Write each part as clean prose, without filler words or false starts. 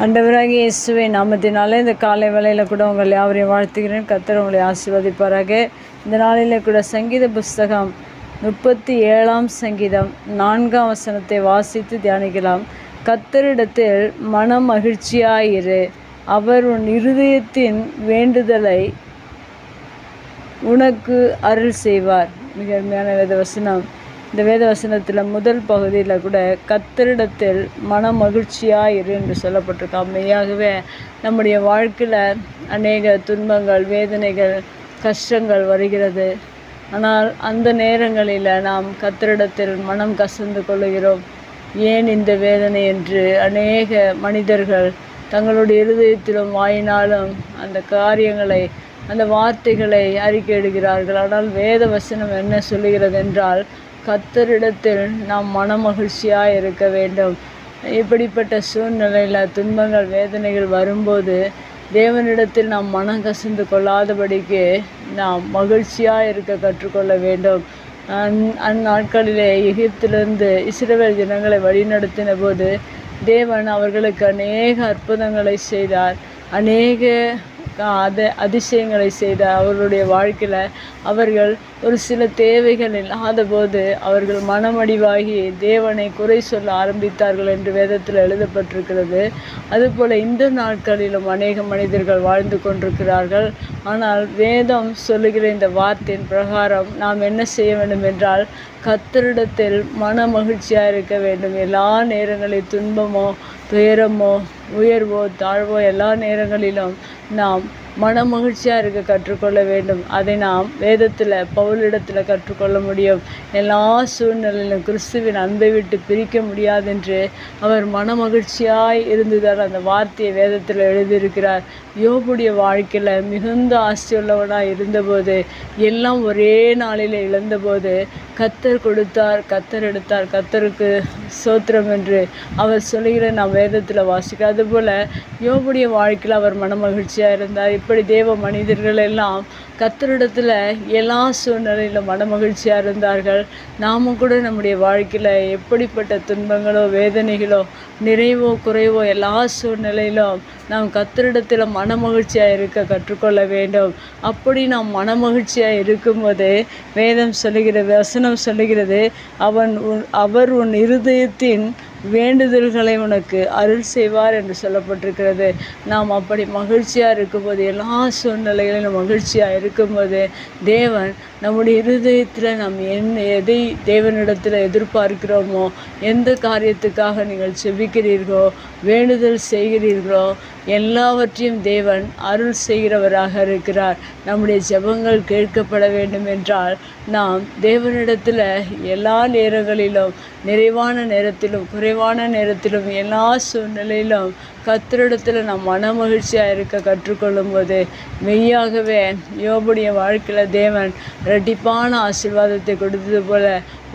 ஆண்டவராகிய இயேசுவின் நாமத்தினாலே இந்த காலை வேளையில் கூட உங்கள் யாவரையும் வாழ்த்துகிறேன். கர்த்தர் உங்களை ஆசீர்வதிப்பாராக. இந்த நாளில் கூட சங்கீத புஸ்தகம் 37ஆம் சங்கீதம் 4ஆம் வசனத்தை வாசித்து தியானிக்கலாம். கர்த்தரிடத்தில் மனம் மகிழ்ச்சியாயிரு, அவர் உன் இருதயத்தின் வேண்டுதலை உனக்கு அருள் செய்வார். மிக அருமையான வேத வசனம். இந்த வேத வசனத்தில் முதல் பகுதியில் கூட கர்த்தரிடத்தில் மன மகிழ்ச்சியாயிரு என்று சொல்லப்பட்டிருக்கா. மெய்யாகவே நம்முடைய வாழ்க்கையில் அநேக துன்பங்கள், வேதனைகள், கஷ்டங்கள் வருகிறது. ஆனால் அந்த நேரங்களில் நாம் கர்த்தரிடத்தில் மனம் கசந்து கொள்ளுகிறோம். ஏன் இந்த வேதனை என்று அநேக மனிதர்கள் தங்களுடைய இருதயத்திலும் வாயினாலும் அந்த காரியங்களை, அந்த வார்த்தைகளை அறிக்கையிடுகிறார்கள். ஆனால் வேத வசனம் என்ன சொல்லுகிறது என்றால், கர்த்தரிடத்தில் நாம் மனமகிழ்ச்சியாக இருக்க வேண்டும். இப்படிப்பட்ட சூழ்நிலையில் துன்பங்கள், வேதனைகள் வரும்போது தேவனிடத்தில் நாம் மனம் கசந்து கொள்ளாதபடிக்கு நாம் மகிழ்ச்சியாக இருக்க கற்றுக்கொள்ள வேண்டும். அந்நாட்களிலே எகிப்திலிருந்து இஸ்ரவேல் ஜனங்களை வழிநடத்தின போது தேவன் அவர்களுக்கு அநேக அற்புதங்களை செய்தார், அநேக அதிசயங்களை செய்தார். அவர்களுடைய வாழ்க்கையில் அவர்கள் ஒரு சில தேவைகள் இல்லாத போது அவர்கள் மனமடிவாகி தேவனை குறை சொல்ல ஆரம்பித்தார்கள் என்று வேதத்தில் எழுதப்பட்டிருக்கிறது. அதுபோல் இந்த நாட்களிலும் அநேக மனிதர்கள் வாழ்ந்து கொண்டிருக்கிறார்கள். ஆனால் வேதம் சொல்லுகிற இந்த வார்த்தையின் பிரகாரம் நாம் என்ன செய்ய வேண்டும் என்றால், கர்த்தரிடத்தில் மன மகிழ்ச்சியாக இருக்க வேண்டும். எல்லா நேரங்களிலும் துன்பமோ, துயரமோ, உயர்வோ, தாழ்வோ, எல்லா நேரங்களிலும் நாம் மன மகிழ்ச்சியாக இருக்க கற்றுக்கொள்ள வேண்டும். அதை நாம் வேதத்தில் பவுலிடத்தில் கற்றுக்கொள்ள முடியும். எல்லா சூழ்நிலையிலும் கிறிஸ்துவின் அன்பை விட்டு பிரிக்க முடியாது என்று அவர் மன மகிழ்ச்சியாய் இருந்துதான் அந்த வார்த்தையை வேதத்தில் எழுதியிருக்கிறார். யோபுடைய வாழ்க்கையில் மிகுந்த ஆசையுள்ளவனாக இருந்தபோது, எல்லாம் ஒரே நாளில் இழந்தபோது கர்த்தர் கொடுத்தார், கர்த்தர் எடுத்தார், கர்த்தருக்கு ஸ்தோத்திரம் என்று அவர் சொல்லுகிற நாம் வேதத்தில் வாசிக்கிறோம். அதுபோல் யோபுடைய வாழ்க்கையில் அவர் மன மகிழ்ச்சியாக இருந்தார். இப்படி தேவ மனிதர்கள் எல்லாம் கர்த்தரிடத்தில் எல்லா சூழ்நிலையிலும் மன மகிழ்ச்சியாக இருந்தார்கள். நாமும் கூட நம்முடைய வாழ்க்கையில் எப்படிப்பட்ட துன்பங்களோ, வேதனைகளோ, நிறைவோ, குறைவோ, எல்லா சூழ்நிலையிலும் நாம் கர்த்தரிடத்தில் மன மகிழ்ச்சியாக இருக்க கற்றுக்கொள்ள வேண்டும். அப்படி நாம் மன மகிழ்ச்சியாக இருக்கும்போது வேதம் சொல்லுகிற வசனம் சொல்லுகிறது, அவர் உன் இருதயத்தின் வேண்டுதல்களை உனக்கு அருள் செய்வார் என்று சொல்லப்பட்டிருக்கிறது. நாம் அப்படி மகிழ்ச்சியாக இருக்கும்போது, எல்லா சூழ்நிலைகளிலும் மகிழ்ச்சியாக இருக்கும்போது தேவன் நம்முடைய இருதயத்தில் நாம் எதை தேவனிடத்தில் எதிர்பார்க்கிறோமோ, எந்த காரியத்துக்காக நீங்கள் செபிக்கிறீர்களோ, வேண்டுதல் செய்கிறீர்களோ, எல்லாவற்றையும் தேவன் அருள் செய்கிறவராக இருக்கிறார். நம்முடைய ஜெபங்கள் கேட்கப்பட வேண்டும் என்றால் நாம் தேவனிடத்தில் எல்லா நேரங்களிலும், நிறைவான நேரத்திலும், குறைவான நேரத்திலும், எல்லா சூழ்நிலையிலும் கர்த்தரிடத்தில் நாம் மன மகிழ்ச்சியாக இருக்க கற்றுக்கொள்ளும் போது மெய்யாகவே யோபுடைய வாழ்க்கையில் தேவன் இரட்டிப்பான ஆசீர்வாதத்தை கொடுத்தது போல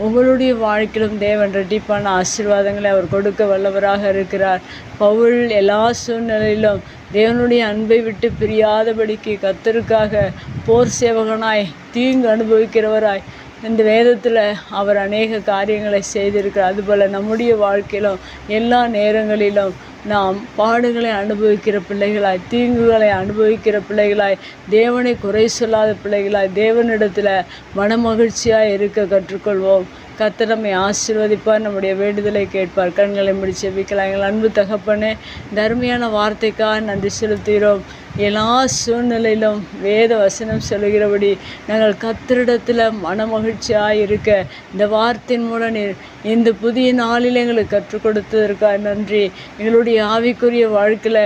உங்களுடைய வாழ்க்கையிலும் தேவன் இரட்டிப்பான ஆசீர்வாதங்களை அவர் கொடுக்க வல்லவராக இருக்கிறார். பவுல் எல்லா சூழ்நிலையிலும் தேவனுடைய அன்பை விட்டு பிரியாதபடிக்கு கர்த்தருக்காக போர் சேவகனாய், தீங்கு அனுபவிக்கிறவராய் இந்த வேதத்தில் அவர் அநேக காரியங்களை செய்திருக்கிறார். அதுபோல் நம்முடைய வாழ்க்கையிலும் எல்லா நேரங்களிலும் நாம் பாடுகளை அனுபவிக்கிற பிள்ளைகளாய், தீங்குகளை அனுபவிக்கிற பிள்ளைகளாய், தேவனை குறை சொல்லாத பிள்ளைகளாய், தேவனிடத்தில் மன மகிழ்ச்சியாக இருக்க கற்றுக்கொள்வோம். கர்த்தர் நம்மை ஆசீர்வதிப்பார், நம்முடைய வேண்டுதலை கேட்பார். கண்களை மூடி ஜெபிக்கலாம். எங்கள் அன்பு தகப்பனே, தர்மையான வார்த்தைக்காக நன்றி செலுத்துகிறோம். எல்லா சூழ்நிலையிலும் வேத வசனம் சொல்லுகிறபடி நாங்கள் கர்த்தரிடத்தில் மன மகிழ்ச்சியாக இருக்க இந்த வார்த்தையின் மூலம் இந்த புதிய நாளில் எங்களுக்கு கற்றுக் கொடுத்ததற்காக நன்றி. எங்களுடைய ஆவிக்குரிய வாழ்க்கையில்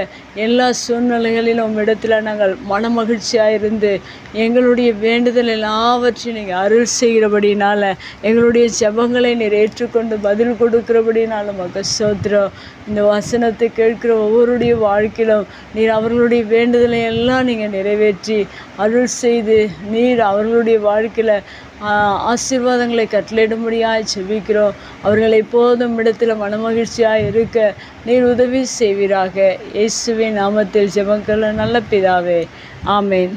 எல்லா சூழ்நிலைகளிலும் இடத்துல நாங்கள் மன மகிழ்ச்சியாக இருந்து எங்களுடைய வேண்டுதல் எல்லாவற்றையும் நீங்கள் அருள் செய்கிறபடினால, எங்களுடைய ஜெபங்களை நீர் ஏற்றுக்கொண்டு பதில் கொடுக்கிறபடினாலும் மக ஸ்தோத்திரம். இந்த வசனத்தை கேட்கிற ஒவ்வொருடைய வாழ்க்கையிலும் நீர் அவர்களுடைய வேண்டுதலை எல்லாம் நீங்கள் நிறைவேற்றி அருள் செய்து நீர் அவர்களுடைய வாழ்க்கையில் ஆசீர்வாதங்களை கட்டளையிடும்படியாக ஜெபிக்கிறோம். அவர்கள் எப்போதும் இடத்துல மனமகிழ்ச்சியாக இருக்க நீர் உதவி செய்வீராக. இயேசுவின் நாமத்தில் ஜெபங்கள் நல்ல பிதாவே, ஆமேன்.